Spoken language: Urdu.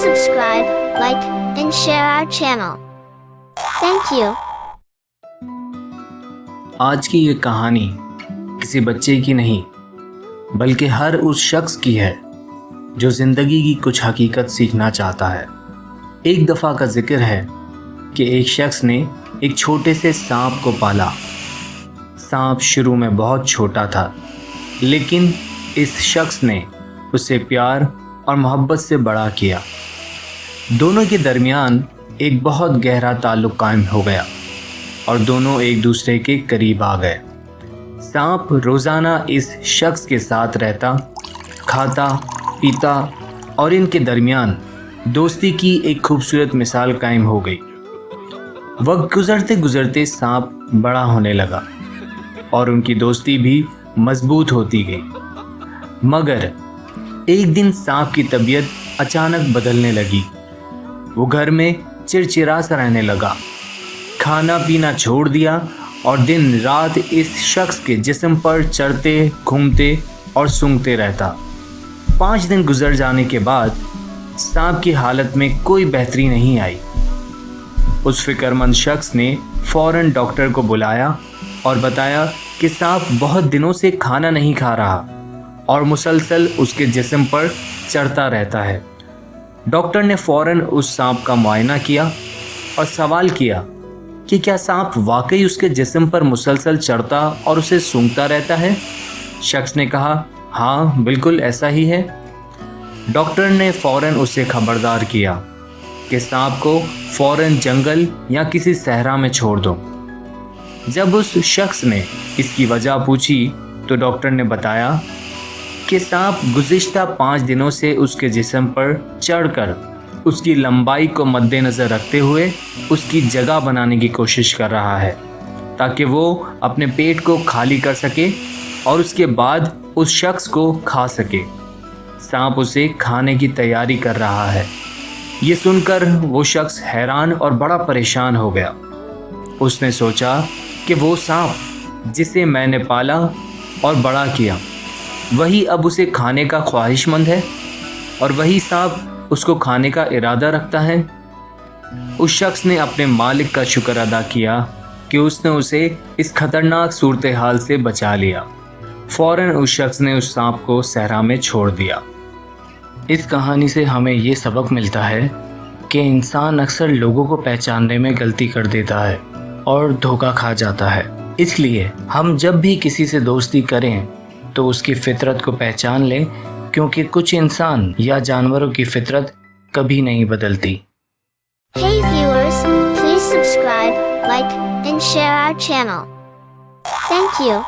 subscribe, like, and share our channel. Thank you. آج کی یہ کہانی کسی بچے کی نہیں بلکہ ہر اس شخص کی ہے جو زندگی کی کچھ حقیقت سیکھنا چاہتا ہے۔ ایک دفعہ کا ذکر ہے کہ ایک شخص نے ایک چھوٹے سے سانپ کو پالا۔ سانپ شروع میں بہت چھوٹا تھا، لیکن اس شخص نے اسے پیار اور محبت سے بڑا کیا۔ دونوں کے درمیان ایک بہت گہرا تعلق قائم ہو گیا اور دونوں ایک دوسرے کے قریب آ گئے۔ سانپ روزانہ اس شخص کے ساتھ رہتا، کھاتا، پیتا اور ان کے درمیان دوستی کی ایک خوبصورت مثال قائم ہو گئی۔ وقت گزرتے گزرتے سانپ بڑا ہونے لگا اور ان کی دوستی بھی مضبوط ہوتی گئی، مگر ایک دن سانپ کی طبیعت اچانک بدلنے لگی۔ وہ گھر میں چڑچڑا سا رہنے لگا، کھانا پینا چھوڑ دیا اور دن رات اس شخص کے جسم پر چڑھتے، گھومتے اور سونگھتے رہتا۔ 5 دن گزر جانے کے بعد سانپ کی حالت میں کوئی بہتری نہیں آئی۔ اس فکر مند شخص نے فوراً ڈاکٹر کو بلایا اور بتایا کہ سانپ بہت دنوں سے کھانا نہیں کھا رہا اور مسلسل اس کے جسم پر چڑھتا رہتا ہے۔ ڈاکٹر نے فوراً اس سانپ کا معائنہ کیا اور سوال کیا کہ کیا سانپ واقعی اس کے جسم پر مسلسل چڑھتا اور اسے سونگھتا رہتا ہے؟ شخص نے کہا، ہاں بالکل ایسا ہی ہے۔ ڈاکٹر نے فوراً اسے خبردار کیا کہ سانپ کو فوراً جنگل یا کسی صحرا میں چھوڑ دو۔ جب اس شخص نے اس کی وجہ پوچھی تو ڈاکٹر نے بتایا کہ سانپ گزشتہ 5 دنوں سے اس کے جسم پر چڑھ کر اس کی لمبائی کو مد نظر رکھتے ہوئے اس کی جگہ بنانے کی کوشش کر رہا ہے تاکہ وہ اپنے پیٹ کو خالی کر سکے اور اس کے بعد اس شخص کو کھا سکے۔ سانپ اسے کھانے کی تیاری کر رہا ہے۔ یہ سن کر وہ شخص حیران اور بڑا پریشان ہو گیا۔ اس نے سوچا کہ وہ سانپ جسے میں نے پالا اور بڑا کیا، وہی اب اسے کھانے کا خواہش مند ہے اور وہی سانپ اس کو کھانے کا ارادہ رکھتا ہے۔ اس شخص نے اپنے مالک کا شکر ادا کیا کہ اس نے اسے اس خطرناک صورتحال سے بچا لیا۔ فوراً اس شخص نے اس سانپ کو صحرا میں چھوڑ دیا۔ اس کہانی سے ہمیں یہ سبق ملتا ہے کہ انسان اکثر لوگوں کو پہچاننے میں غلطی کر دیتا ہے اور دھوکہ کھا جاتا ہے۔ اس لیے ہم جب بھی کسی سے دوستی کریں تو اس کی فطرت کو پہچان لیں، کیونکہ کچھ انسان یا جانوروں کی فطرت کبھی نہیں بدلتی۔ Hey viewers, please subscribe, like, and share our channel. Thank you.